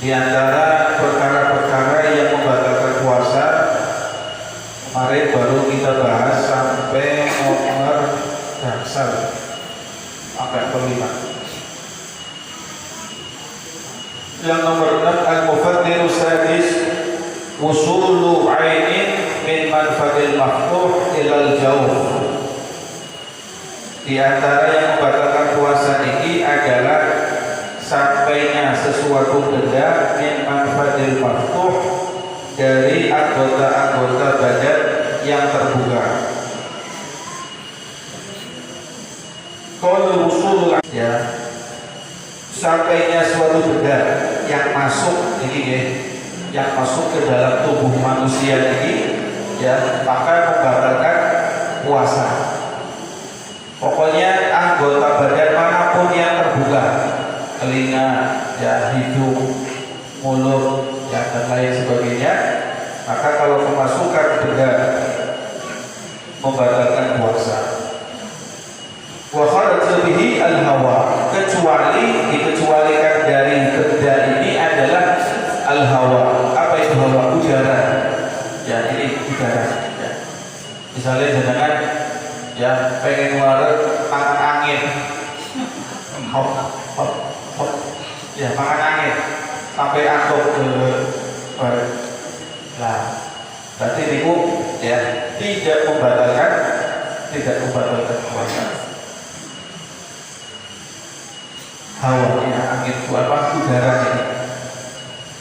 Di antara perkara-perkara yang membatalkan puasa, kemarin baru kita bahas sampai nomor dasar, sampai kelima. Yang nomor 6, al-mufattiru sadis usulu ainin min manfatil maftuh ilal jauh. Di antara yang membatalkan puasa ini adalah sampainya sesuatu benda min manfatil maftuh dari anggota-anggota badan yang terbuka. Kalau usul ya, sampainya suatu benda yang masuk ini ya, yang masuk ke dalam tubuh manusia ini ya, maka membatalkan puasa. Pokoknya anggota badan manapun yang terbuka, telinga, ya, hidung, mulut, ya, dan lain sebagainya, maka kalau kemasukan benda membatalkan puasa. Wa kharaja bihi al-hawa, kecuali dikecualikan dari benda ini adalah al-hawa. Apa itu hawa? Udara. Ya, ini udara. Ya. Misalnya jangan ya pengen ngeluarin makan angin, hop hop hop, ya makan angin sampai angkut ke badan. Nah, berarti ini ya tidak membatalkan puasa. Hawanya angin itu apa? Udara ini.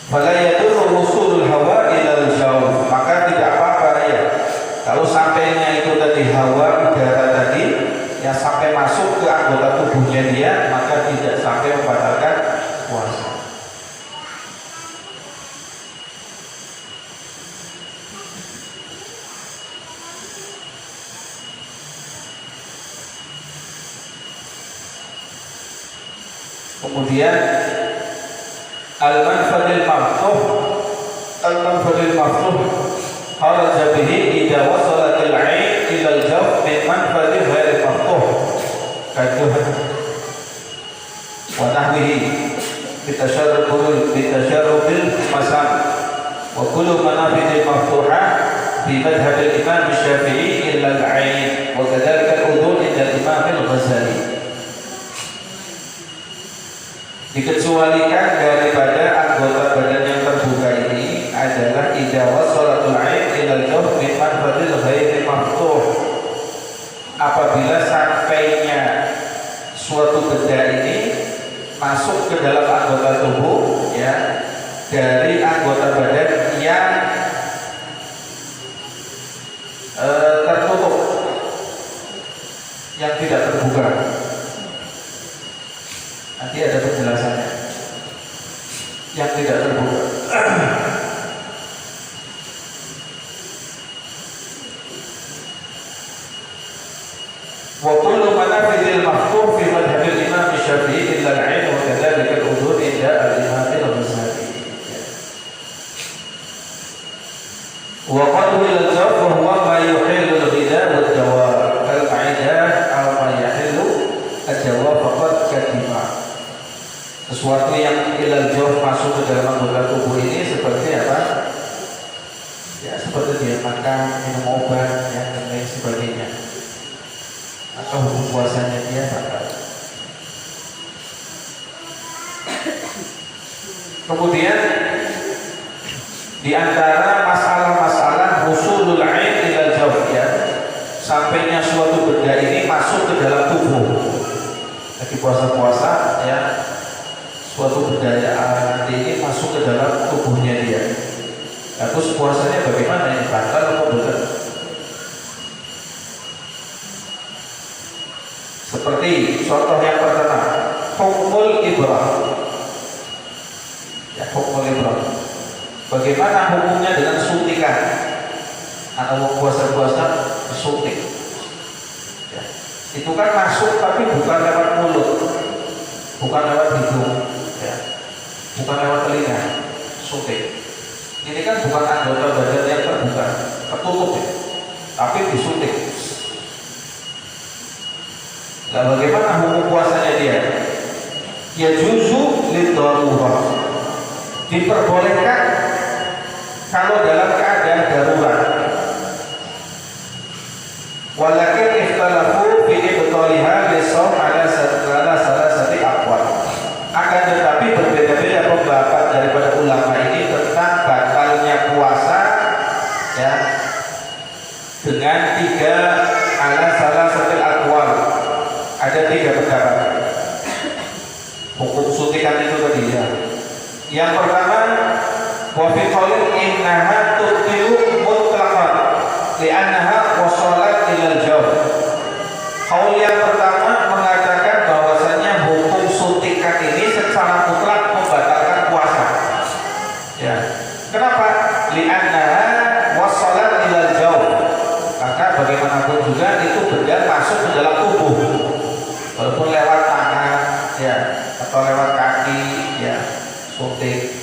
Fala yadurru wusulul hawa ilal jauh, maka tidak apa-apa ya kalau sampainya itu tadi hawa udara tadi yang sampai masuk ke anggota tubuhnya dia, maka tidak sampai membatalkan puasa. Kemudian al-manfadil maftuh kharaja bihi idza wasalatil 'ain ila al-jawf min manfadil ghairi maftuh kaduh wa nahwihi bitasharrubil masam wa kullu manafidil maftuhah fi madhhab al-imam Syafi'i illa al-'ain wa kadzalika al-udhun inda al-imam al-Ghazali. Dikecualikan daripada anggota badan yang terbuka ini adalah idza wasalatul 'ain ilal jawf min manfadil ghairi maftuh, apabila sampainya suatu benda ini masuk ke dalam anggota tubuh ya dari anggota badan yang tertutup, yang tidak terbuka. Nanti ada penjelasannya. Yang tidak terbuka. Wa kullu manafidil maftuh fi madhhabil imam Syafi'i illa al-'ain wa kadzalika al-udhun inda al-imam al-Ghazali. Wa qadhu ila al-jawf wa huwa ma yuhillu al-ghidha wa ad-dawa al-qa'idah aw ma yahillu ad-dawa faqad kadima. Sesuatu yang ila al-jawf masuk ke dalam anggota tubuh ini seperti apa? Ya seperti dia makan, minum obat, ya, dan lain sebagainya. Maka hukum puasanya dia batal. Kemudian di antara masalah-masalah husulul ain ilal jawf, ya, sampainya suatu benda ini masuk ke dalam tubuh. Lagi puasa-puasa, ya, suatu benda ini masuk ke dalam tubuhnya dia. Nah, terus puasanya bagaimana? Ini batal atau bukan? Seperti contoh yang pertama, hukmul ibrah. Ya, hukmul ibrah. Bagaimana hukumnya dengan suntikan? Atau puasa-puasa disuntik. Ya. Itu kan masuk tapi bukan lewat mulut, bukan lewat hidung, ya, bukan lewat telinga. Suntik. Ini kan bukan anggota badan yang terbuka, tertutup, ya, tapi disuntik. Nah, bagaimana hukum puasanya dia? Ya juzu lidarurah. Diperbolehkan kalau dalam keadaan darurat. Walakin ikhtalafu fi ibtaliha lisawm ala salasati aqwal. Akan tetapi berbeda-beda pendapat daripada ulama ini tentang batalnya puasa, ya, dengan tiga ala salasati aqwal. Ada tiga pendapat. Hukum suntikan itu tadi, ya. Yang pertama, wa fi qaulin innaha tuqilu mutlaqan li'annaha wasalat ilal jawf. Qaul yang pertama mengatakan bahwasanya hukum suntikan ini secara mutlak membatalkan puasa. Ya. Kenapa? Li'annaha wasalat ilal jawf. Karena bagaimanapun juga itu benda masuk ke dalam tubuh. Walaupun lewat tangan, ya, atau lewat kaki, ya, suntik.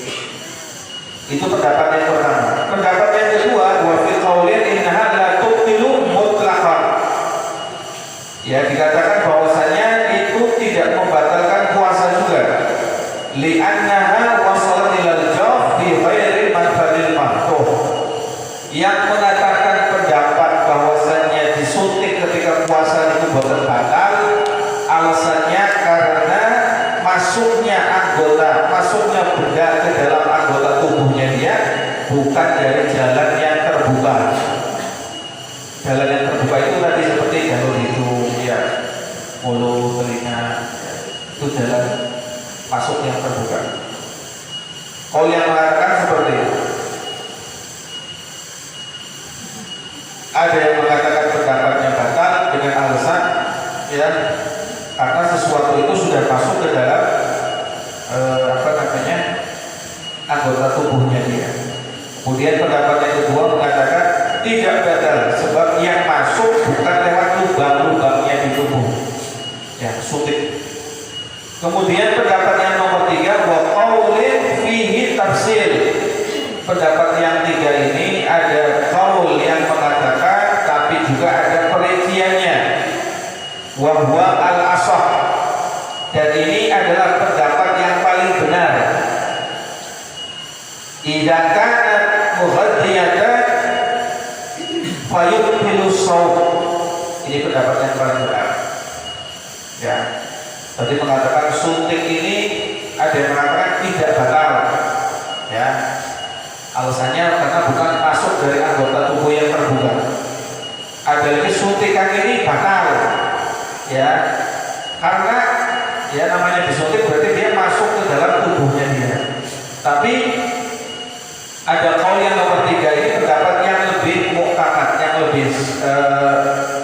Itu pendapat yang pertama. Pendapat yang kedua, wa fi qaulin innaha la tubtilu mutlaqan. Ya, dikatakan bahwasanya itu tidak membatalkan puasa juga. Li'annaha wasalat ilal jawf fi ghairi manfadil mahtuh. Yang mengatakan pendapat bahwasanya disuntik ketika puasa itu bukan batal, alasannya karena masuknya benda ke dalam anggota tubuhnya dia bukan dari jalan yang terbuka. Jalan yang terbuka itu tadi seperti jalur hidung, ya, mulut, telinga, ya, itu jalan masuk yang terbuka. Kalau yang mengatakan seperti itu, ada yang mengatakan pendapatnya batal dengan alasan, ya, karena sesuatu itu sudah masuk ke dalam anggota tubuhnya dia. Kemudian pendapat yang kedua mengatakan tidak batal sebab yang masuk bukan lewat lubang-lubangnya di tubuh, ya, suntik. Kemudian pendapat yang nomor tiga, wa qaulin fihi tafsir. Pendapat yang tiga ini ada qaul yang mengatakan tapi juga ada perinciannya, wa huwa al-ashah. Dan ini adalah pendapat yang paling benar. Idza kanat mughadhiyatan fayubtilu shaum. Ini pendapat yang paling benar. Ya. Tadi mengatakan suntik ini ada yang mengatakan tidak batal. Ya. Alasannya karena bukan masuk dari anggota tubuh yang terbuka. Ada lagi suntikan ini batal. Ya. Karena ya namanya disuntik berarti dia masuk ke dalam tubuhnya dia. Tapi ada kaul yang nomor tiga ini pendapat yang lebih muhtamad, yang lebih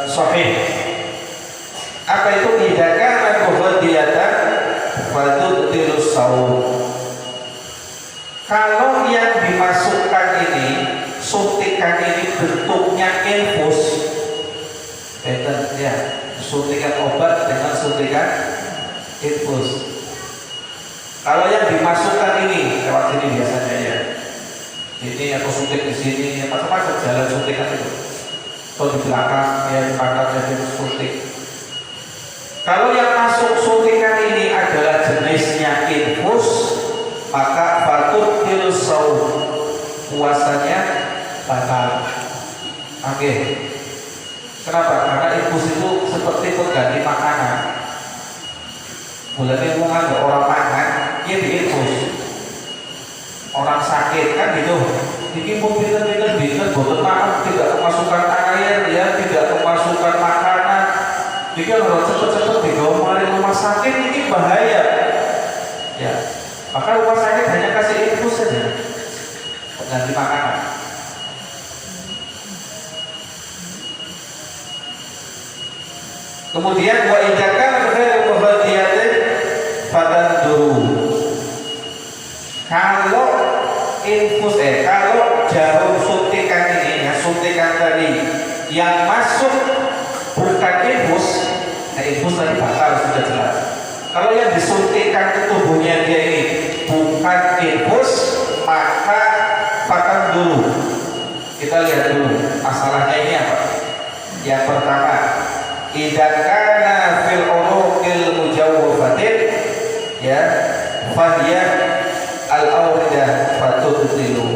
sahih. Apa itu? Idza kana mughadiyatan fatubtilu shaum. Kalau yang dimasukkan ini, suntikan ini bentuknya infus, ya, suntikan obat dengan suntikan infus. Kalau yang dimasukkan ini lewat sini biasanya, ya, ini atau suntik di sini, macam-macam jalan suntikan itu, atau di belakang ya di belakang jadi suntik. Kalau yang masuk suntikan ini adalah jenisnya infus, maka patut saum, puasanya batal. Oke. Kenapa? Karena infus itu seperti pengganti makanan. Mulai mau ada orang makan, dia diinfus. Orang sakit kan gitu. Ini mobilnya botol makan tidak kemasukan air, ya tidak kemasukan makanan. Jadi harus cepat-cepat dibawa ke rumah sakit, ini bahaya. Ya, maka rumah sakit hanya kasih infus saja, pengganti makanan. Kemudian wa idakan khairu muhadiyatin fadan dulu. Kalau infus kalau jarum suntikan ini, ya suntikan tadi yang masuk bukan infus, infus tadi batal sudah jelas. Kalau yang disuntikan ke tubuhnya dia ini bukan infus, maka fadan dulu. Kita lihat dulu masalahnya ini apa. Yang pertama, idza kana fil uruqil mujawwafatin, ya fahiya al-awridah fatudtilu.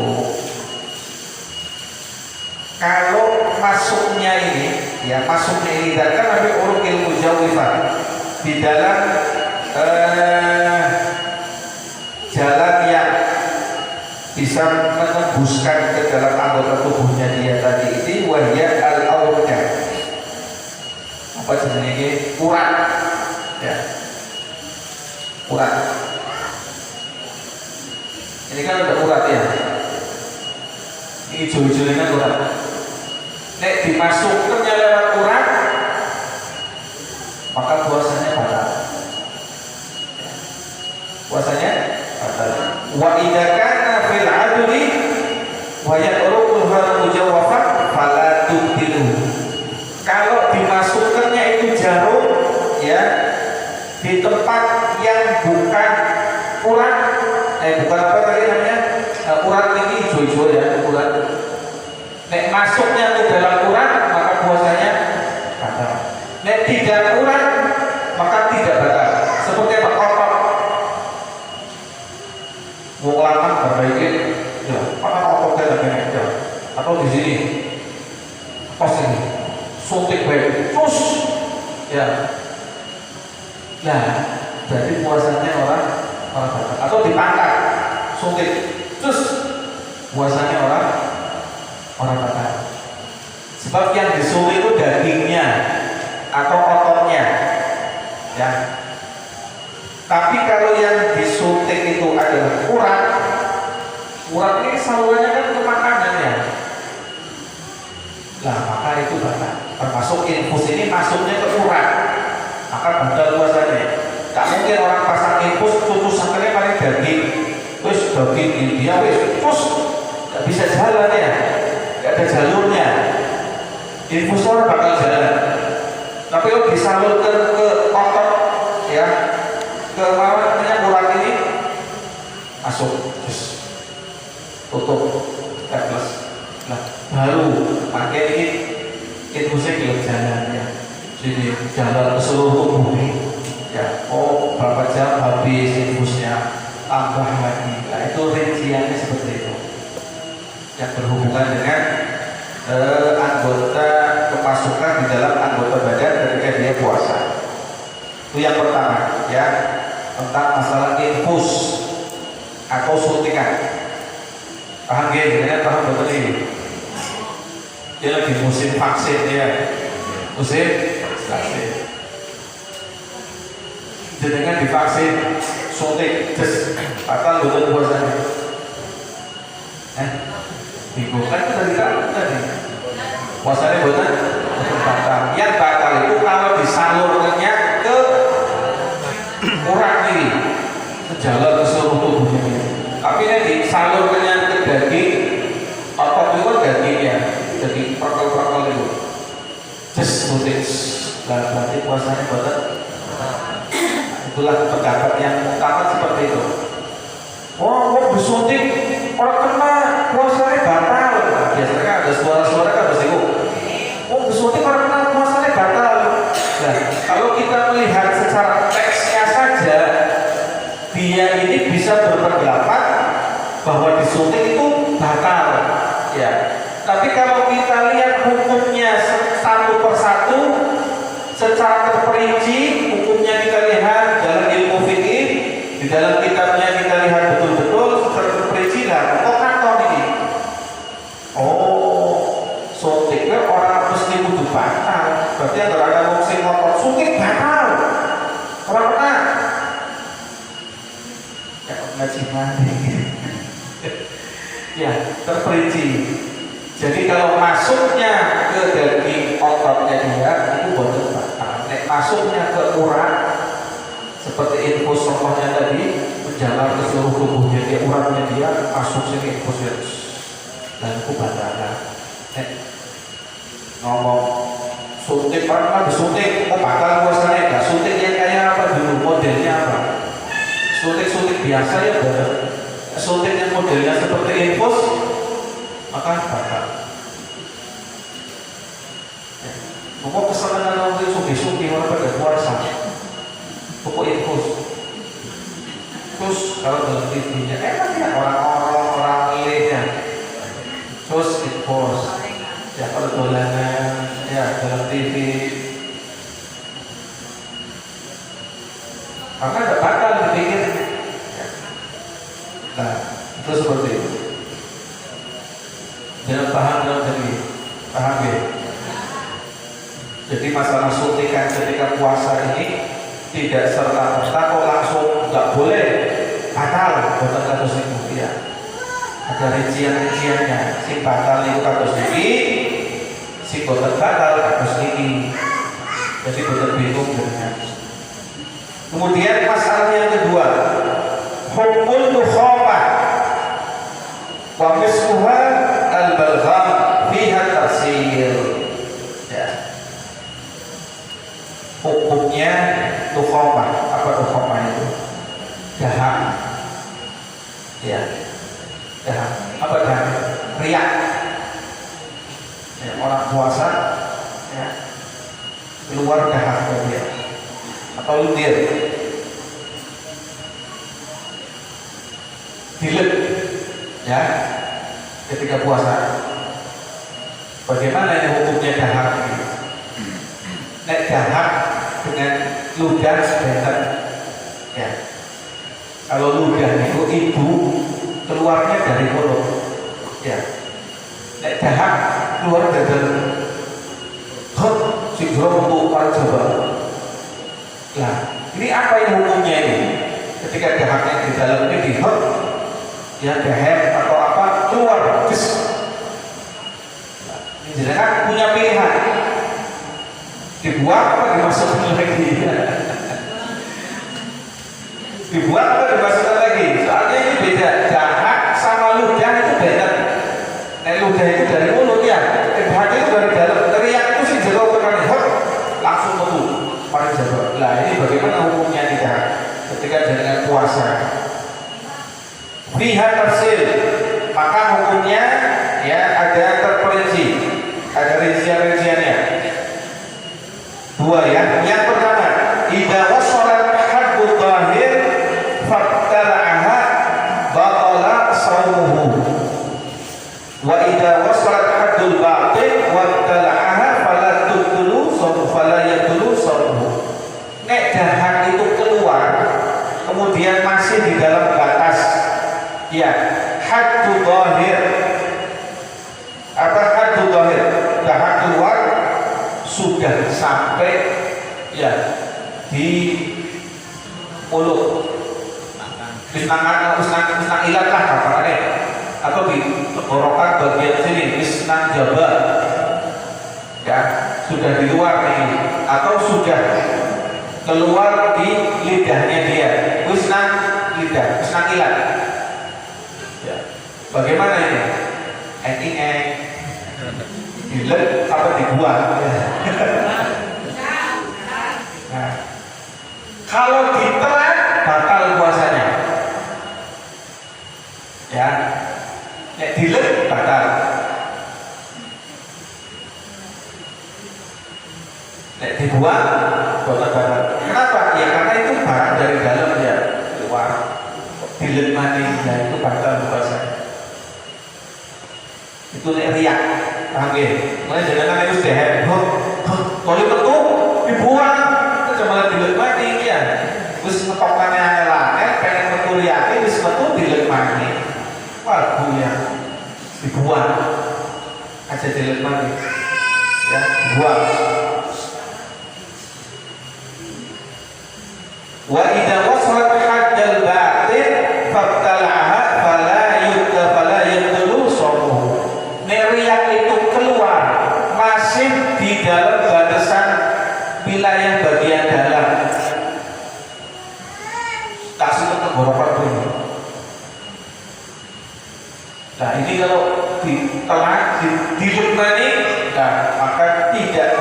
Kalau masuknya ini, ya masuknya ini idza kana fil uruqil mujawwafat, di dalam jalan yang bisa menembuskan ke dalam anggota tubuhnya dia tadi ini, wahya al-awridah, apa jenisnya, urat, ya urat. Ini kan ada urat ya, ini hijau-hijau ini kan urat. Nek dimasukkannya lewat urat, maka puasanya batal. Puasanya batal. Wa idza kana fil adli wa yaqrubu hal mujawwafat fala tubtilu. Kalau dimasukkannya itu jarum, ya di tempat yang bukan urat, bukan apa tadi namanya, urat ini hijau-hijau ya, urat. Nek masuknya ke dalam urat, maka puasanya batal. Nek tidak urat, maka tidak batal. Seperti apa? Kotor. Mau lamang perbaiki, ya, apa kotor tidak ya. Atau di sini, pos ini. Suntik baik, terus ya, nah jadi puasanya orang batal. Atau dipangkat, suntik, terus puasanya orang batal. Sebab yang disuntik itu dagingnya atau otornya, ya. Tapi kalau yang disuntik itu adalah urat ini salurannya kan ke makanan ya. Nah maka itu batal. Termasuk infus ini masuknya ke urat, maka batal puasanya. Tak mungkin orang pasang infus cucu sakitnya paling daging, terus daging dia terus nggak bisa jalan ya, nggak ada jalurnya. Infusor bakal jalan, tapi kalau disalurkan ke otot, ya ke mana urat ini masuk, terus tutup, plus. Nah baru pakai ini infusnya belum jalan ya, jadi jalan ke seluruh tubuh ya. Oh berapa jam habis infusnya, tambah lagi. Nah itu rinciannya seperti itu, yang berhubungan dengan anggota kemasukan di dalam anggota badan ketika dia puasa. Itu yang pertama ya, tentang masalah infus atau suntikan. Paham ya? Paham betul ini? Dia lagi musim vaksin ya, musim vaksin. Jenengan divaksin, suntik, terus batal betul puasanya. Bingung kan tadi puasanya betul batal. Yang batal itu kalau disalurkannya ke urat ini, jalan ke seluruh tubuhnya. Tapi ini disalurkannya ke daging, otot itu dagingnya, daging perkel-perkel itu. Terus suntik, berarti puasanya betul. Itulah pendapat yang utama seperti itu. Oh, disuntik orang kena puasanya batal. biasanya kan ada suara-suara kan pasti oh disuntik karena puasanya batal. Nah, kalau kita melihat secara teksnya saja, dia ini bisa berpendapat bahwa disuntik itu batal, ya. Tapi kalau kita lihat hukumnya satu persatu, secara terperinci, hukumnya kita lihat dalam ilmu fikih, di dalam kitabnya kita lihat betul-betul secara terperinci lah. Kok kantor ini? Oh, suntiknya orang muslim itu batal. Berarti ada muslim motor suntik batal. Orang pernah? Ya, ngaji mandi. Ya, terperinci. Jadi kalau masuknya ke daging ototnya dia itu boleh batal. Masuknya ke urat seperti infus contohnya tadi menjalar ke seluruh tubuhnya dia, uratnya dia masuk sini infus dan itu batal. Ngomong suntik pernah disuntik, oh batal puasanya enggak? Suntiknya kayak apa dulu, modelnya apa? Suntik biasa ya benar. Suntik yang modelnya seperti infus maka batal. Pokok kesenangan orang itu suki-suki orang pada puasa. Pokok infus. Terus kalau dalam TV-nya enak ya orang lainnya. Terus infus. Ya kalau dolanan ya dalam TV. Maka ada batal dipikir. Nah, itu seperti itu. Jangan paham dalam diri, paham ya? Jadi masalah suntikan ketika puasa ini tidak serta-merta kok langsung nggak boleh batal bukan kados itu ya. Ada rincian-rinciannya. Si batal itu kados ini, si boten batal kados ini. Jadi boten bingung dengan. Kemudian masalah yang kedua, hukumul nukhamah wa misluha al-balgham fiha tafsir. Ya. Hukumnya nukhamah. Apa nukhamah itu? Dahak. Ya. Dahak. Apa dahak? Riak. Ya, orang puasa ya, keluar dahak dia atau ludir. Dilet ya ketika puasa. Bagaimana ini hukumnya dahak ini? Nek dahak dengan ludah sebentar ya. Kalau ludah itu ibu keluarnya dari mulut ya. Nek dahak keluar dari hot si untuk para coba. Nah ini apa yang hukumnya ini? Ketika dahaknya di dalam ini di hot ya dahak atau apa keluar bis. Nah, ini kan punya pilihan dibuang apa dimasukkan lagi. Dibuang apa dimasukkan lagi? Soalnya ini beda. Dahak sama ludah itu beda. Nah ludah itu dari mulut ya. Dahak itu dari dalam. Teriak itu si jero tekan hot langsung metu paling jero. Nah ini bagaimana hukumnya tidak ketika dengan puasa? Fiha tafsir, maka hukumnya ya ada terperinci, ada rincian-rinciannya. Dua ya. Yang pertama, idza wasalat haddud dhahir fattala'aha batala shaumuhu. Wa idza wasalat haddul batin wattala'aha fala tudlu shaumuhu fala yadlu shaumuhu. Nek dahak itu keluar kemudian masih di dalam batas ya haddud dhahir. Apa haddud dhahir? Dahak keluar sudah sampai ya di mulut, bisnang ilat lah kabarnya, atau di tenggorokan bagian sini bisnang jabal ya sudah di luar ini, atau sudah keluar di lidahnya dia, bisnang lidah, bisnang ilat ya. Bagaimana ini? Dilet apa dibuang? Nah, kalau ditelan batal puasanya. Ya, nek dilet batal. Nek dibuang boten batal. Kenapa? Ya karena itu barang dari dalam ya keluar. Dilemani ya itu batal puasanya. Itu nek riak, paham nggih? Mulai jenengan wis dehem, kalau metu dibuang, terus malah dilemani ya. Wis ngetokane angel-angel, pengen metu riake wis metu dilemani. Wah, ya dibuang aja dilemani. Ya, dibuang. Wa idza wasalat haddal batin fabtala'aha fala yadlu shamuhu. Neriak itu keluar masih di dalam batasan wilayah bagian dalam. Tak sempat tenggorokan dulu. Nah ini kalau ditelan, dilumani, nah maka tidak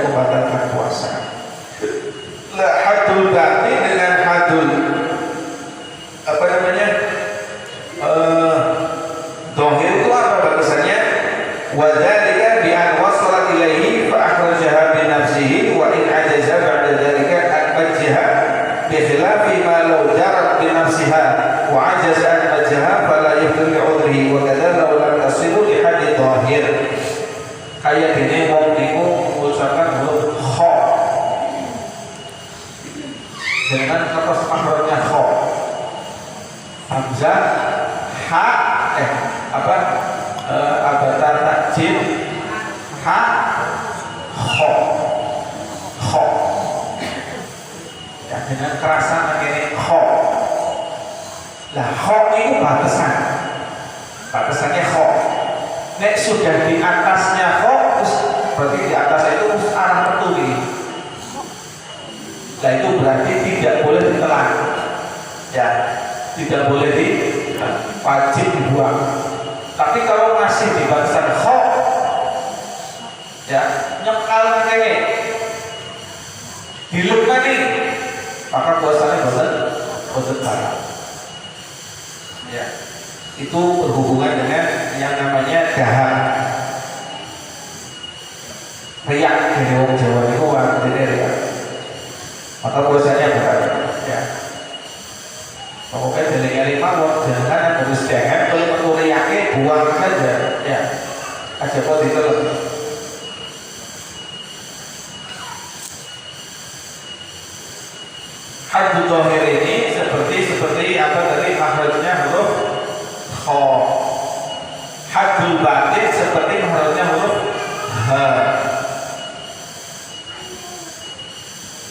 membatalkan puasa. Hadul batin dengan hadul apa namanya dohir itu apa batasannya? Wadhalika bi an wasalat ilaihi fa akhrajaha bi nafsihi wa in ajaza ba'da dhalika an majjaha bi khilafi ma law jarat bi nafsiha wa ajaza an majjaha fala yafli udrihi wa kadza law lam tasilu li hadith dhahir. Kayak gini wong niku mengucapkan huruf kha dengan lepas makhrajnya kha, hamzah, ha, abatar takjim, ha, kha, ya dengan kerasan akhirnya kha. Lah kha itu batasannya kha. Nek sudah di atasnya kha, berarti di atas itu arah metu ini. Nah itu berarti tidak boleh ditelan, ya, tidak boleh wajib dibuang. Tapi kalau masih di batasan kha, ya, nyekal kene, dilumani, maka puasanya boten batal. Ya, itu berhubungan dengan yang namanya dahak, riak dari orang Jawa itu artinya riak. Maka puasanya batal, ya. Pokoknya dari mawon jangan harus dehem, kalau perlu riake buang saja, ya. Aja kok ditelan. Haddu dhahir ini seperti apa tadi makhrajnya huruf kha. Haddul batin seperti makhrajnya huruf ha.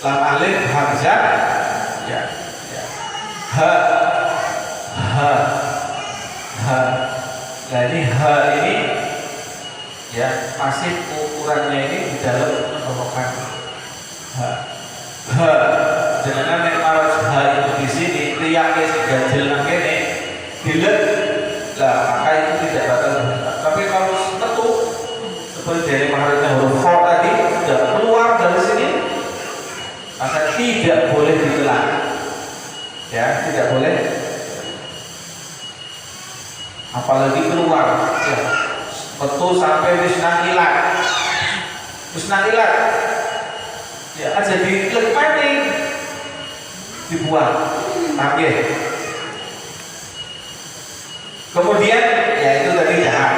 Lam alif hamzah ya, ya. Ha. Nah ini ha ini ya masih ukurannya ini di dalam tenggorokan. Ha. Jangan nek mawas ha itu di sini riyake ganjel nang kene dilet. Lah maka itu tidak batal. Tapi kalau metu seperti dari makhrajnya huruf kha tadi sudah keluar dari sini, maka tidak boleh ditelan, ya, tidak boleh, apalagi keluar, ya, betul sampai wisna ilat, ya, aja dilepani, dibuang, ambil. Kemudian, ya itu tadi dahak,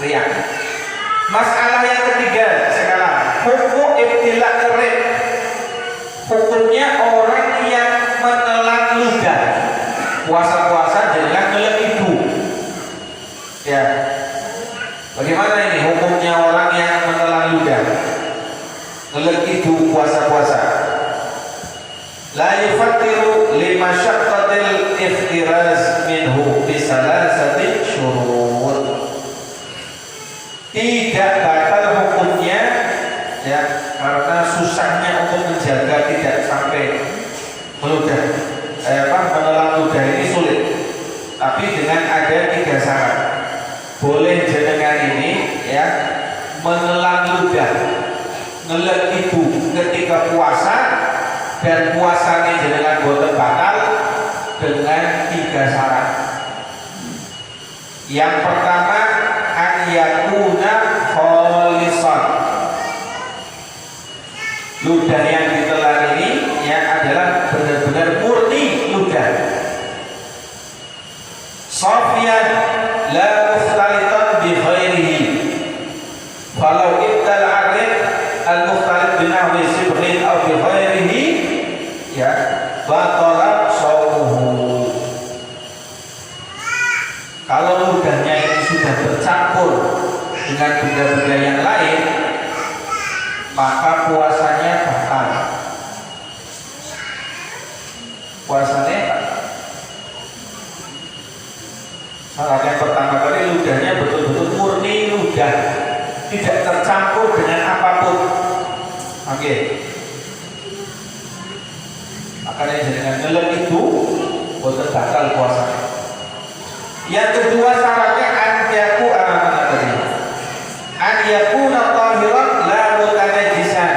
riak. Masalah yang ketiga sekarang, hukum ibtilak kerik. Hukumnya orang yang menelan ludah, puasa-puasa dengan menelan ibu, ya. Bagaimana ini hukumnya orang yang menelan ludah, menelan ibu puasa-puasa? La yufattiru lima syaqqatil iftiraz minhu bisalasati syurut. Tidak batal hukumnya, ya, karena susahnya untuk menjaga tidak sampai meludah, menelan ludah ini sulit. Tapi dengan ada 3 syarat, boleh jenengan ini, ya, menelan ludah, menelan ibu ketika puasa, dan puasanya jenengan boten batal dengan 3 syarat. Yang pertama, an yakuna kholisan, Ludah yang ditelan ini ya adalah benar-benar murni ludah. Safiyan la mukhtalitan bi ghairihi. Falau ibtal arid al-mukhtalit bi nahwi sibghin aw bi ghairihi ya batala shaumuhu. Kalau ludahnya ini sudah bercampur dengan benda-benda yang lain, maka puasanya batal. Puasanya batal. Syarat yang pertama kali ludahnya betul-betul murni ludah, tidak tercampur dengan apapun. Oke. Makanya dengan ngelem itu betul batal puasanya. Yang kedua syaratnya an yakuna tahiran la mutanajisan.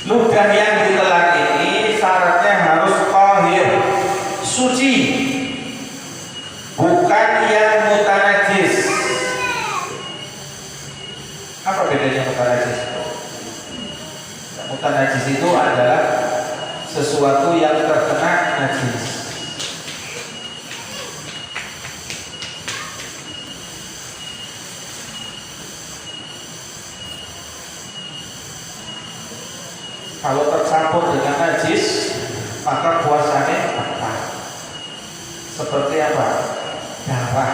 Ludah yang ditelan ini syaratnya harus tahir, suci, bukan yang mutanajis. Apa bedanya mutanajis? Mutanajis itu adalah sesuatu yang terkena najis. Kalau tercampur dengan najis, maka puasanya batal. Seperti apa? Darah.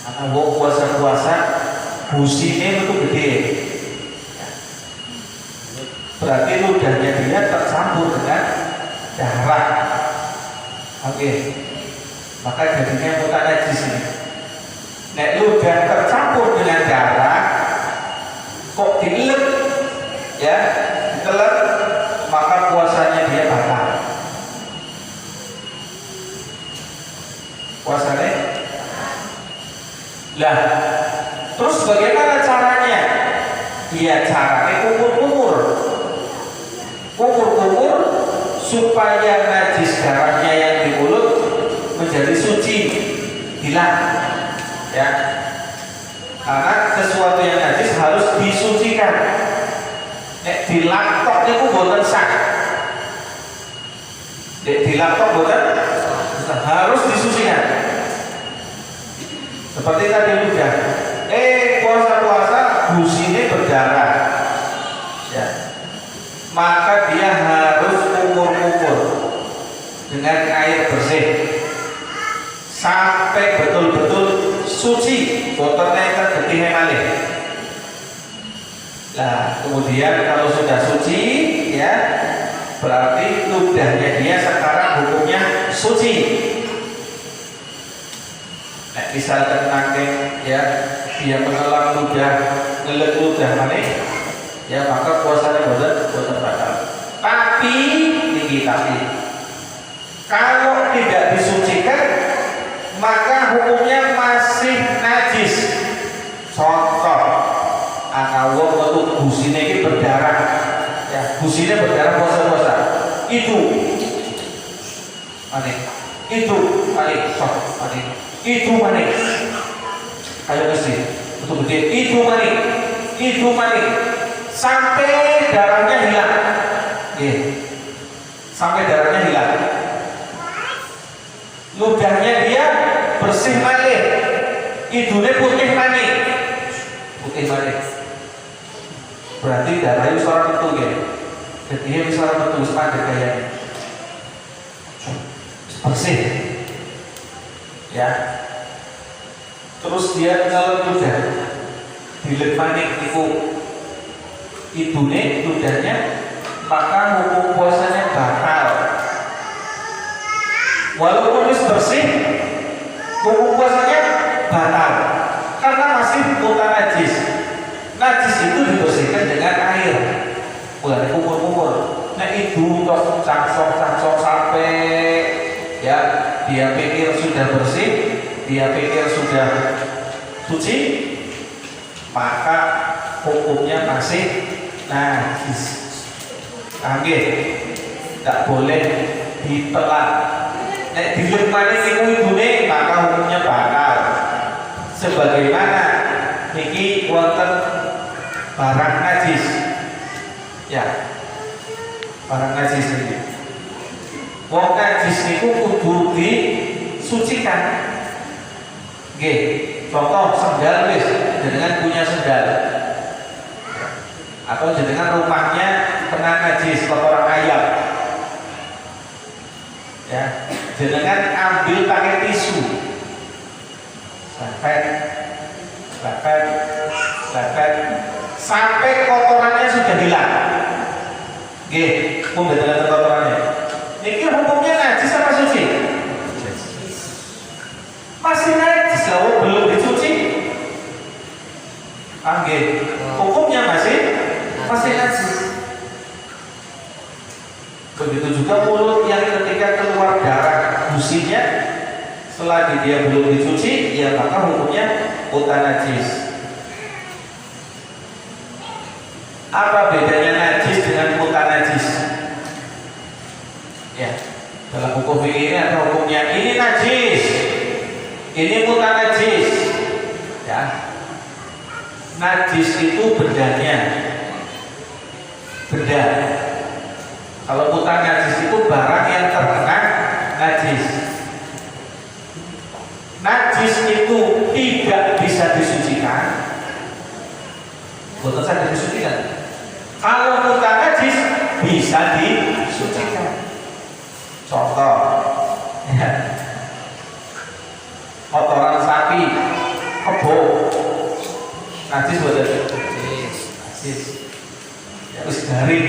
Karena puasa businya itu gede. Berarti ludahnya dia tercampur dengan darah. Oke. Maka jadinya mutanajis ini. Nek ludah tercampur dengan darah, kok dielep, ya, ditelan, maka puasanya dia batal. Puasanya lah. Terus bagaimana caranya? Ya caranya kumur-kumur supaya najis darahnya yang di mulut menjadi suci, hilang. Ya, karena sesuatu yang najis harus disucikan. Nek dilaktok niku boten sah. Nek dilaktok boten harus disucikan. Seperti tadi ludah. Puasa-puasa busine berdarah. Ya. Maka dia harus kumur-kumur dengan air bersih sampai betul-betul suci, kotornya kan getihnya malih. Nah, kemudian kalau sudah suci, ya, berarti ludahnya dia sekarang hukumnya suci. Nah, misalkan nanti ya dia mengelam ludah, ngelek ludah manis, ya maka puasanya boten batal. Tapi kalau tidak disucikan, maka hukumnya masih najis. Contoh, ana wong metu busine iki berdarah. Ya, busine berdarah puasa-puasa. Itu aneh. Itu aneh, sok aneh. Itu aneh. Ayo mesti untuk gede. Itu aneh. Sampai darahnya hilang. Sampai darahnya hilang. Ludahnya dia bersih malih. Idune putih manis. Berarti darahnya seorang betul ya. Jadi dia bisa betul sepandai kayaknya. Bersih. Ya. Terus dia ngelem ludah. Dilemani idune ludahnya, maka hukum puasanya batal. Walaupun bersih, hukum puasanya batal karena masih mutanajis. Najis itu dibersihkan dengan air, bukan kumur-kumur. Nah itu untuk cangsok sampai ya dia pikir sudah bersih, dia pikir sudah suci, maka hukumnya masih najis. Tak boleh ditelan. Nek dilemani niku idune maka hukumnya batal. Sebagaimana niki wonten barang najis. Ya, barang najis ini. Wong najis niku kudu disucikan. Nggih, contoh sendal wis, jenengan punya sendal. Atau jenengan rumahnya kena najis kotoran ayam. Ya, jenengan ambil pakai tisu. Lepet sampai kotorannya sudah hilang. Nggih, mun dadi kotorannya. Niki hukumnya najis apa suci? Masih najis kalau belum dicuci. Nggih, hukumnya masih najis. Begitu juga mulut yang ketika keluar darah gusinya selagi dia belum dicuci, ya maka hukumnya mutan najis. Apa bedanya najis dengan mutan najis? Ya, dalam hukum fikih ini ada hukumnya ini najis, ini mutan najis. Ya, najis itu bendanya, benda. Kalau mutan najis itu barang yang terkena najis. Najis itu tidak bisa disucikan. Betul saja disucikan. Kalau mutan najis bisa disucikan. Contoh, ya, kotoran sapi, kebo, najis betul. Najis. Ya wis garing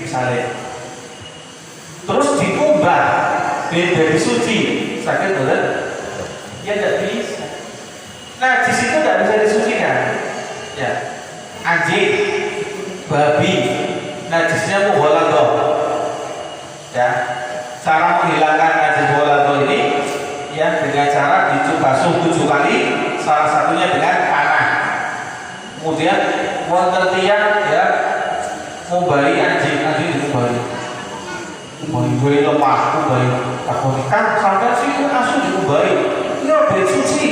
misalnya. Terus dikumbah, jadi suci, sakit betul? Ya tidak bisa. Najis itu tidak bisa disucikan. Ya, anjing, babi, najisnya mughaladah. Ya, cara menghilangkan najis mughaladah ini, ya dengan cara dibasuh 7 kali, salah satunya dengan tanah. Kemudian wonten tiyang ya ngubahi anjing dikubahi. Kubahi lemah, kubahi takoni kan sampai sih langsung dikubahi. Ya biar suci,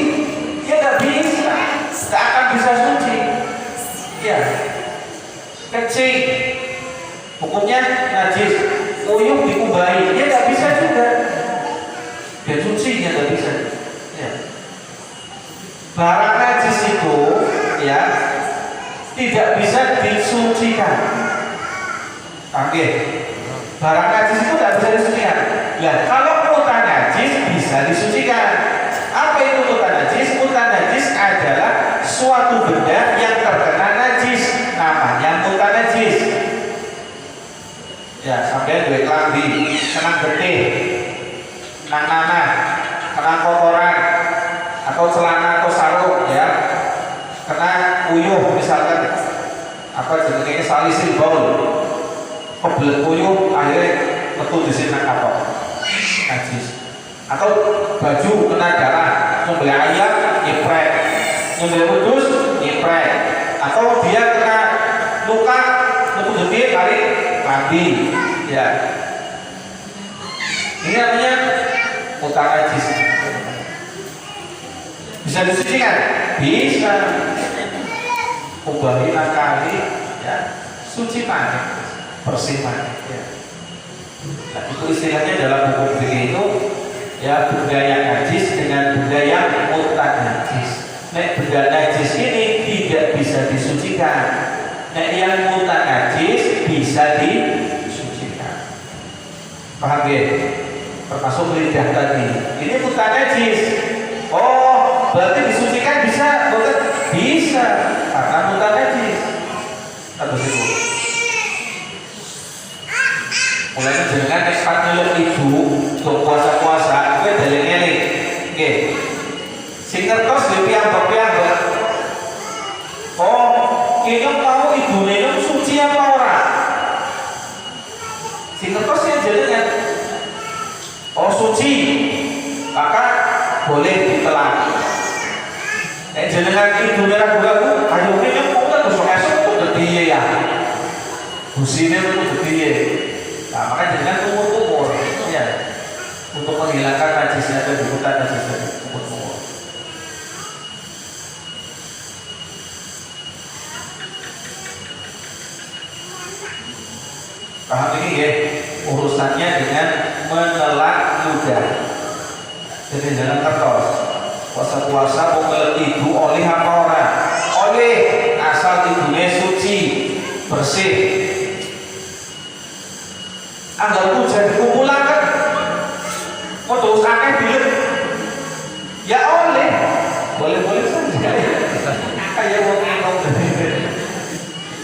ya nggak bisa, nggak akan bisa suci. Ya, kencing, hukumnya najis, uyuh dikubahi, ya nggak bisa juga. Biar suci ya nggak bisa. Ya, barang najis itu ya tidak bisa disucikan. Oke. Barang najis itu tidak bisa disucikan. Nah, kalau mutan najis bisa disucikan. Apa itu mutan najis? Mutan najis adalah suatu benda yang terkena najis, namanya mutan najis. Ya, sampai duit klambi, kena getih, kena nanah, kena kotoran, atau celana atau sarung, ya, kena uyuh misalkan, apa jenisnya salisil baul. Kebelet puyuh akhirnya metu di sini apa najis. Atau baju kena darah, nyembelih ayam nyeprek, nyembelih wedhus nyeprek. Atau dia kena luka metu gede tarik mati. Ya, ini namanya mutan najis. Bisa disucikan? Bisa. Ubahi nakali, ya, suci mana? Bersih mana? Ya. Nah, itu istilahnya dalam hukum fikih itu ya benda yang najis dengan benda yang mutan najis. Nek benda najis ini tidak bisa disucikan. Nek yang mutan najis bisa disucikan. Paham ya? Termasuk lidah tadi. Ini mutan najis. Oh, berarti disucikan bisa? Bukan? Bisa. Karena mutan najis. Terus itu. Mulai jenengan ekspat nyeluk ibu untuk puasa-puasa, gue daleng-eling. Oke. Sing ngertos di piyambak-piyambak. Oh, kini mau ibu nenung suci apa ora? Sing ngertos ya jenengan. Oh, suci. Maka boleh ditelan. Jenengan ibu ragu-ragu, ayo kini mau terus esok udah piye ya. Busine itu piye. Nah, maka jangan umur-umur ya, untuk menghilangkan najisnya atau dibuka najisnya umur-umur. Paham ini ya? Urusannya dengan menelan ludah. Jadi jangan kertas. Puasa-puasa mau itu oleh apa orang? Oleh asal ibunya suci, bersih. Anggap hujan kumpulan kan? Mau terus akeh bilet? Ya oleh, boleh-boleh saja. Kayak mau minum.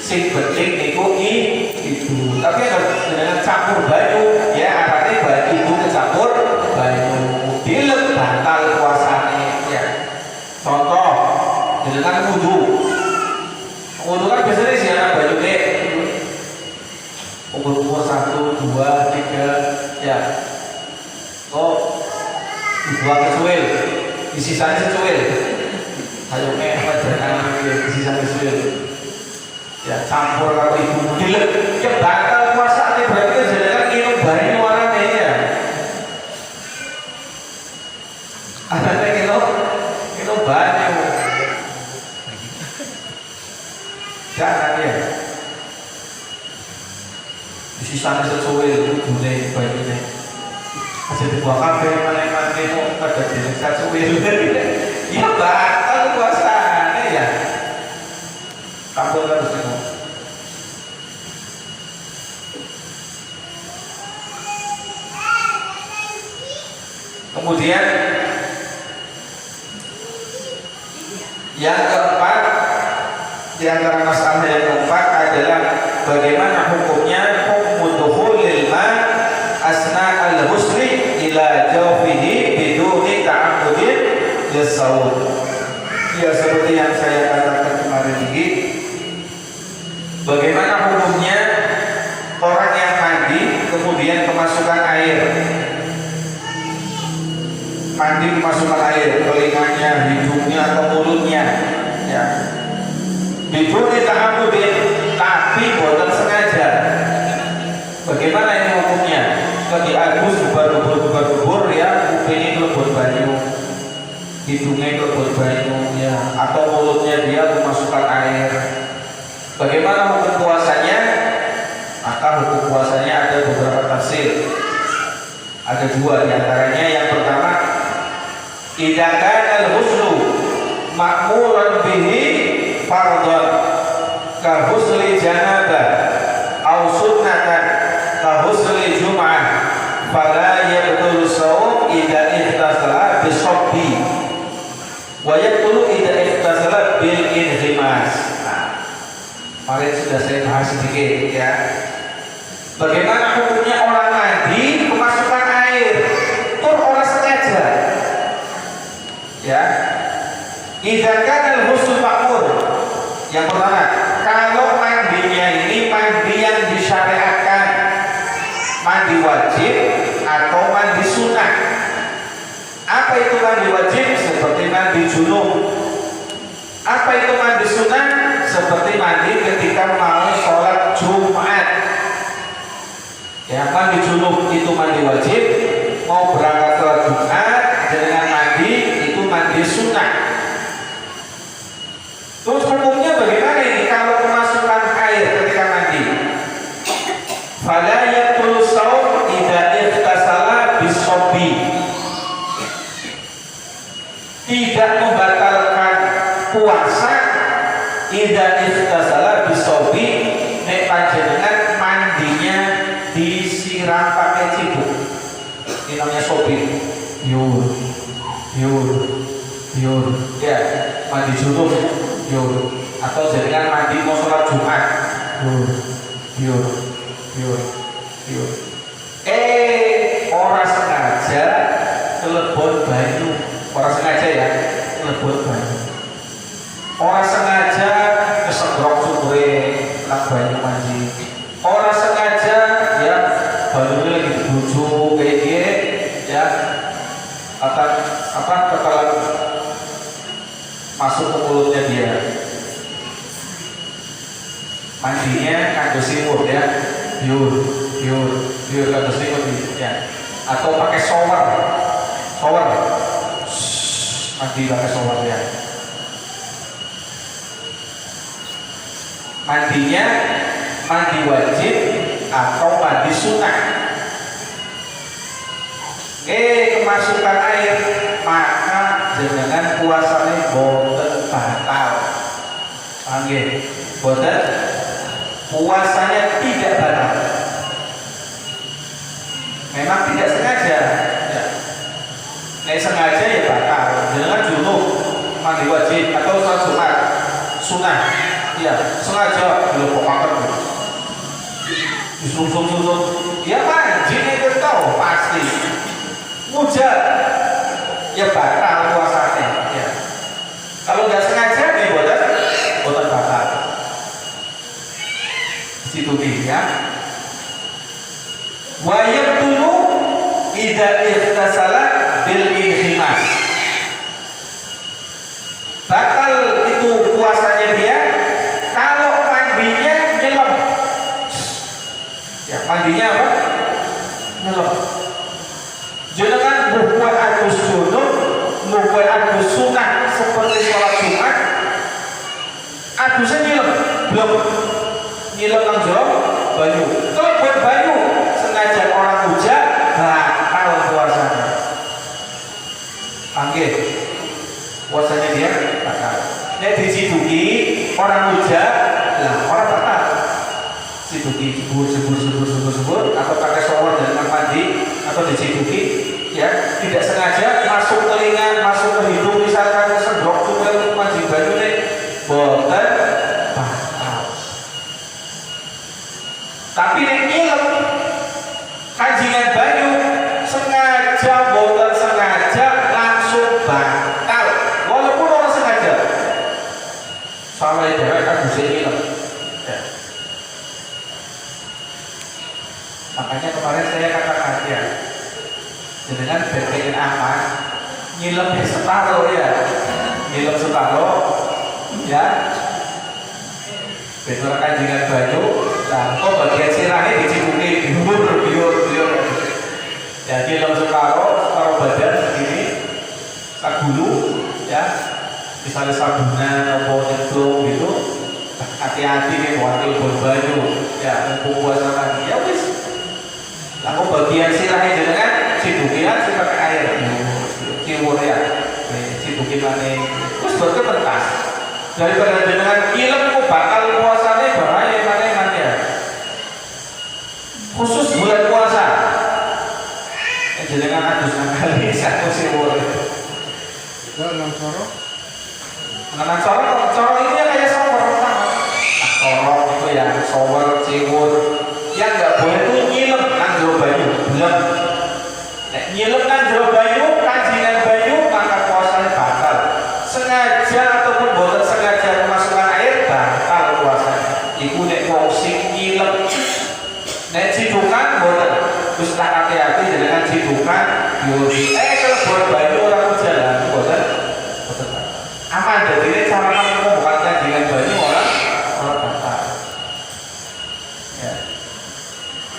Sing penting niku itu. Tapi dengan campur banyu, ya artinya banyu itu kecampur banyu. Bilet batal puasane. Ya. Contoh, dengan wudu. Wudu kan biasanya siapa banyu deh. Umur 1, 2, 3, ya. Oh, dibuang kesuil, disisanya secuil. Ayo jangan disisanya secuil. Ya campur kalau ibu bilet, ya batal puasa ini berarti jangan minum banyu warnanya ya. Ada minum banyu. Jangan ya. Disisanya secuil gune banyune. Aja dibuang kabeh mana-mana kok ada disisa secuil. Ya batal puasane ya. Campur harus minum. Kemudian yang keempat, di antara masalah yang keempat adalah bagaimana hukumnya dukhulil ma asna al-husri ila jawfihi biduni ta'ammudin lis-shaum. Ya seperti yang saya katakan kemarin ini, bagaimana hukumnya orang yang mandi kemudian kemasukan air. Mandi kemasukan air, telinganya, hidungnya atau mulutnya, ya. Biduni ta'ammudin, tapi buatan sengaja. Bagaimana ini hukumnya? Bagi agus bubar-bubar ya, kupingnya kelebur banyu, hidungnya kelebur banyu, ya, atau mulutnya dia kemasukan air. Bagaimana hukum puasanya? Maka hukum puasanya ada beberapa tafsir. Ada dua diantaranya. Yang pertama, idza kana al-ghuslu ma'muran bihi fardhan ka ghusli janabah aw sunnatan ka ghusli jum'ah fala yabtul shaum idza ihtasala bisabbi wa yabtul idza ihtasala bil inhimas. Kemarin sudah saya bahas sedikit ya. Bagaimana hukumnya orang mandi kemasukan air? Tur orang sengaja. Ya. Idza kana al-ghusl ma'mur. Yang pertama, kalau mandinya ini mandi yang disyariatkan, mandi wajib atau mandi sunnah. Apa itu mandi wajib? Seperti mandi junub. Apa itu mandi sunnah? Seperti mandi ketika mau sholat Jumat. Ya, mandi junub itu mandi wajib, mau berangkat sholat Jumat dengan mandi itu mandi sunnah. Terus hukumnya bagaimana ini kalau kemasukan air ketika mandi? Fala yatul shaum idza ihtasala bisabbi. Tidak membatalkan puasa idza ihtasala bisabbi nek panjenengan mandinya disiram pakai cibuk. Ini namanya sobi. Yur. Ya, mandi junub. Yur. Atau jenengan mandi mau sholat Jumat. Yur. Orang sengaja kelebon banyu. Orang sengaja ya, kelebon banyu. Orang sengaja kesegrok sumure nang banyu mandi. Orang sengaja ya banyunya lagi dibujuk kayak gini ya, ketelan masuk ke mulutnya dia. Mandinya kanggo simur ya, yur kanggo simur ya. Atau pakai shower, mandi pakai shower ya. Mandinya mandi wajib atau mandi sunnah. Kemasukan air maka jenengan puasane boten batal. Panggil boten puasanya tidak batal. Memang tidak sengaja. Ya. Nek sengaja ya batal. Jenengan junub mandi wajib atau sholat Jumat sunnah. Ya, sengaja belum pokaken. Disusun-susun. Ya mandi itu tahu pasti. Mujar ya batal puasanya ya. Kalau nggak sengaja nih boten batal. Situ ya. Wa yaqtulu idza ihtasala bil inhimas. Batal itu puasanya dia kalau mandinya nyelam. Ya, mandinya apa? Nyelam. Jangan membuat agus junub, membuat agus sunnah seperti sholat Jumat. Agusnya belum nyilam nang jero banyu. Kalau buat banyu sengaja orang hujan, batal puasanya. Panggil puasanya dia batal. Nek diciduki orang hujan, lah orang batal. Ciduki sebur atau pakai shower dan mandi atau diciduki ya tidak sengaja masuk telinga masuk ke hidung misalkan sedok juga mandi banyu nih boten batal. Tapi nek nyilam kajingan banyu sengaja boten sengaja langsung batal walaupun orang sengaja salah dewek kan bisa nyilam. Makanya kemarin saya katakan ya, dengan BPN aman, nyilam di separuh ya, nyilam separuh, ya, betul kanjingan banyu, nah, kok bagian sirahnya dicipuki, biur, ya, nyilam separuh badan begini, sagulu, ya, misalnya sabunan atau nyemplung gitu, hati-hati nih wakil banyu, ya, mumpung puasa lagi, ya wis. Lalu bagian sirahnya jenengan cidukian sih pakai air, ciwur ya, cidukin mana, terus berkepentas. Daripada jenengan ilmu kok bakal puasanya bahaya mana ya. Khusus bulan puasa, jenengan harus kali satu ciwur. Dalam Corong ini ya kayak shower sama. Corong itu ya shower ciwur. Yang nggak boleh itu nyilam nang jero banyu, belum. Nek nyilam nang jero banyu, kanjingan banyu, maka puasanya batal. Sengaja ataupun boten sengaja memasukkan air, batal puasanya. Iku nek wong sing nyilam, nek cidukan boten. Terus tak hati-hati dengan cidukan, yuri. Kalau buat banyu orang jalan, boten. Aman, jadi ini cara kamu bukan kanjingan banyu orang batal.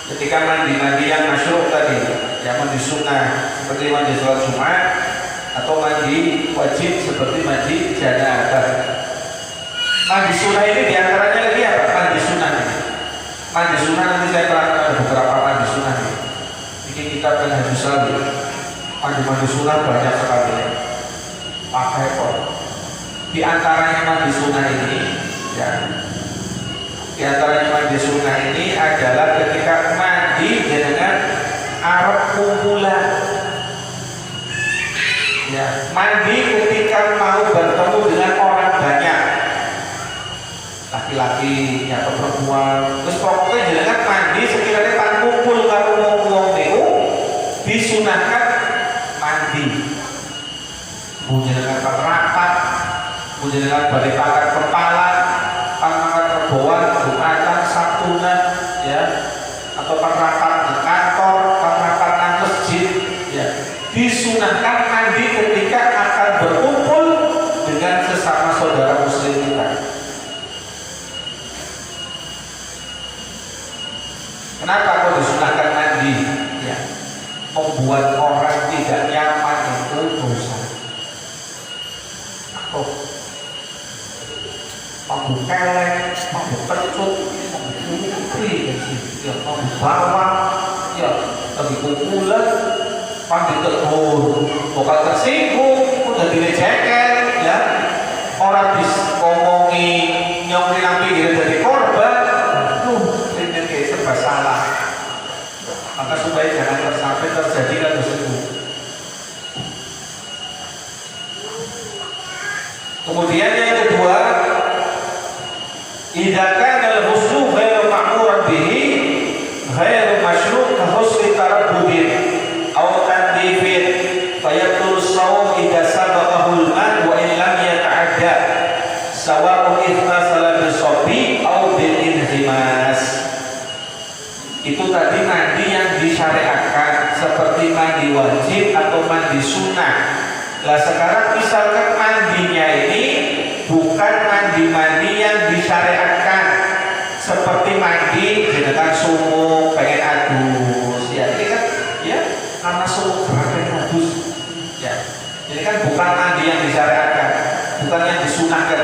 Ketika mandi yang masyhur tadi, yang mandi sunnah seperti mandi sholat Jumat atau mandi wajib seperti mandi janabah. Mandi sunnah ini diantaranya lagi apa? Mandi sunnah ini. Mandi sunnah nanti saya terangkan ada beberapa mandi sunnah ini. Ini kita kan Haji Sawi. Mandi sunnah banyak sekali. Pakai kok. Di antaranya mandi sunnah ini, ya. Di antaranya mandi sunnah ini adalah ketika mandi dengan arep kumpulan. Ya, mandi ketika mau bertemu dengan orang banyak, laki-laki atau perempuan. Terus pokoknya jenengan mandi sekiranya tak kumpul karo wong niku disunahkan mandi. Jenengan rapat, jenengan balik pangkat kepala, pangkat perboan, jumatan, sabtunan, ya, atau rapat di kantor, rapat di masjid, ya, disunahkan mandi ketika akan berkumpul dengan sesama saudara muslim kita. Kenapa kok disunahkan mandi? Ya, membuat orang tidak nyaman itu dosa. Mabuk kelek, mabuk kecut, mabuk Ya, bawang, ya, lagi kumpulan, pagi tegur, bukan tersinggung, udah dilecehkan, ya, orang ngomongi nyongri nabi gitu jadi korban, ini kayak serba salah. Maka supaya jangan sampai terjadi kan tersebut. Kemudian yang kedua, idza kana al-husnu ghairu ma'muran bihi ghairu masyru' ka husni tarabbudin aw tandifin fayatul sawm idza sabaqahu al-man wa in lam yata'adda sawa'un ihtasala bis-sabi aw bil-inhimas. Itu tadi mandi yang disyariatkan seperti mandi wajib atau mandi sunnah. Lah sekarang misalkan mandinya ini bukan mandi-mandi yang disyariatkan seperti mandi dengan sumuk pengen adus ya, ini kan ya karena sumuk pengen adus ya, ini kan bukan mandi yang disyariatkan, bukan yang disunahkan.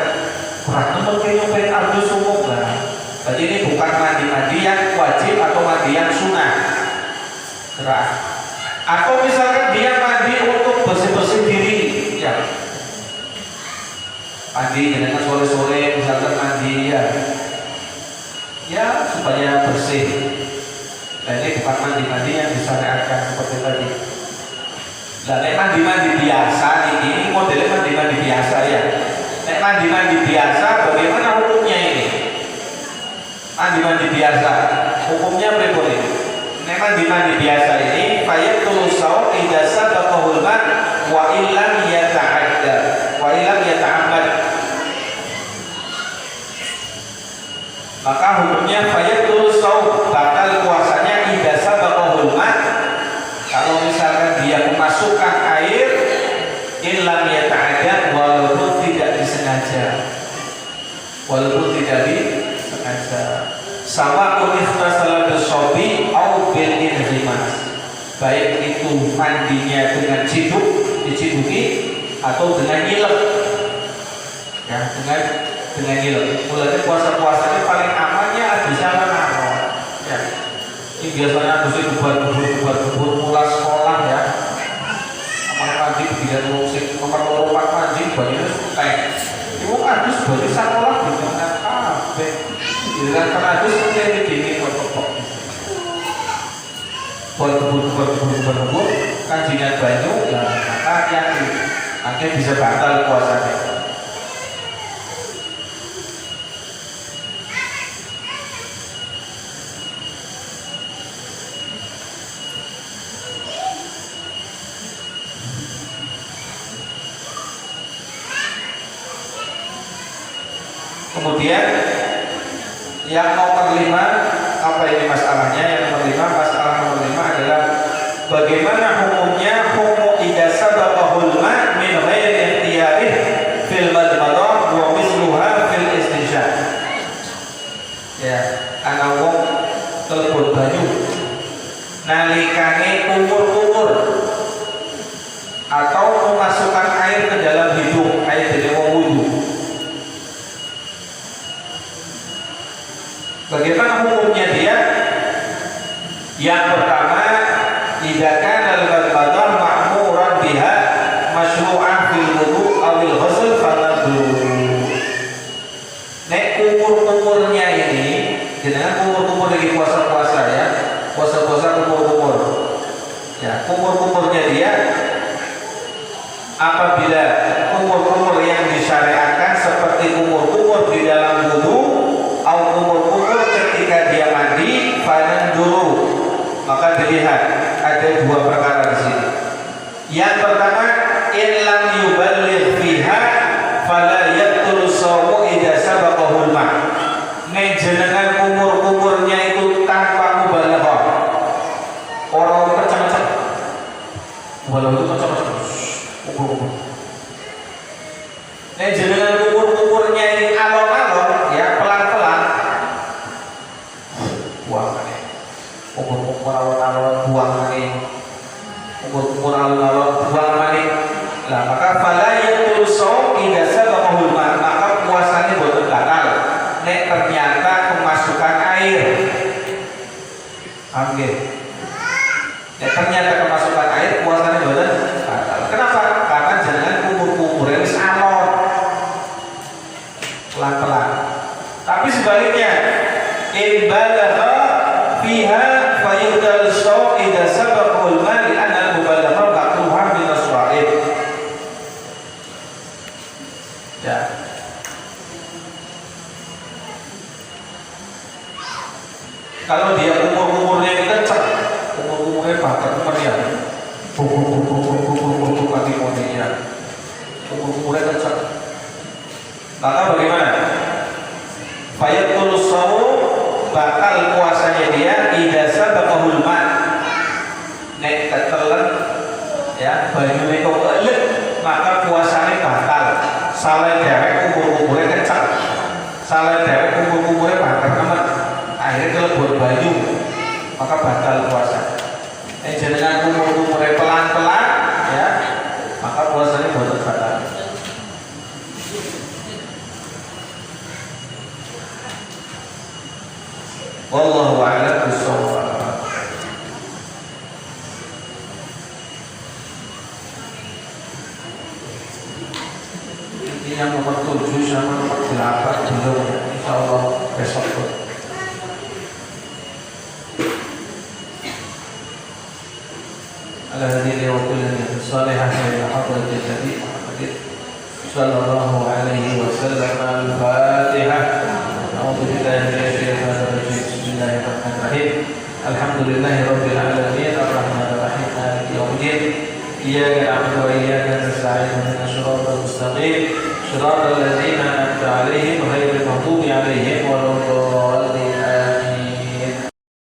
Kurang pengen adus sumuk lah. Jadi ini bukan mandi-mandi yang wajib atau mandi yang sunnah. Gerak. Atau misalkan dia mandi untuk bersih-bersih diri, ya. Mandi dengan sore-sore, misalkan mandi ya supaya bersih. Nah ini bukan mandi-mandi yang disyariatkan seperti tadi. Nah, nek mandi-mandi biasa ini modelnya mandi-mandi biasa ya. Nek mandi-mandi biasa, bagaimana hukumnya ini? Mandi-mandi biasa, hukumnya berapa? Nek mandi-mandi biasa ini fayatul saum idza sabaqahu al-man wa illam yata'adda wa illam yata'ammad. Maka hukumnya fayatul saum, batal puasanya idza sabaqahu al-man kalau misalkan dia memasukkan air illam yata'adda walaupun tidak disengaja. Walaupun tidak disengaja. Sama unistasala bersobi au bil inhimas, baik itu mandinya dengan diciduki atau dengan nyilek ya, dengan nyilek. Mulanya puasa-puasanya paling amannya adusnya naro ya, ini biasanya adusnya bubar mulai sekolah ya, kamar mandi tidak musik nomor 4 mandi banyak teh itu adus bagi sekolah dengan kabeh. Dengan penadus mungkin begini kok berburu kajian banyu ya, maka yakin akhirnya bisa batal puasanya. Kemudian yang nomor 5, apa ini masalahnya? Yang nomor 5, masalah nomor 5 adalah bagaimana hukumnya hukum idza sabaqahul ma' min ghairi ikhtiyarih fil madmadah wa misluha fil istinja. Ya, ana wong telepon banyu nalikane kumur-kumur atau memasukkan air ke dalam hidung, air dari wong wudu. Bagaimana hukumnya dia? Yang pertama, idza kana al-madmadah ma'muran biha masyru'an fil wudu' awil ghusl fanadhu. Nek kumur-kumurnya ini, jenengan kumur-kumur lagi puasa-puasa ya, puasa-puasa kumur-kumur. Ya, kumur-kumurnya dia apabila kumur-kumur yang disyariatkan seperti kumur-kumur di dalam wudu atau kumur-kumur ketika dia mandi, fanadhu, maka dilihat ada dua perkara di sini. Yang pertama, in lam yuballigh fiha fala yaqtul sawmu idza sabaqahu al-ma'. Menjenengan kumur-kumurnya itu tanpa mubalaghah. Orang kencang-kencang. Walau itu kencang-kencang. Kumur-kumur. Ya. Kalau dia umurnya ini kencang, umurnya bakat meriah, buk kaki moninya, umurnya kencang. Maka bagaimana? Fayatul saum, bakal puasanya dia idza sabaqahul ma. Nek ketelan ya banyu itu kelet, maka puasanya batal. Salah dewek umurnya kencang, salah dewek umurnya bakat amat. Akhirnya kelebur banyu, maka batal puasa. Jenengan umurnya pelan-pelan ya, maka puasanya batal. Wallahu a'lam bishawab. Ini yang nomor 7 sama nomor 8 belum ya, insyaallah besok. على هذه وكل صالحة إلى حضرة النبي محمد صلى الله عليه وسلم. الفاتحة. أعوذ بالله من الشيطان الرجيم. بسم الله الرحمن الرحيم. الحمد لله رب العالمين الرحمن الرحيم مالك يوم الدين. إياك نعبد وإياك نستعين اهدنا الصراط المستقيم صراط الذين أنعمت عليهم غير المغضوب عليهم ولا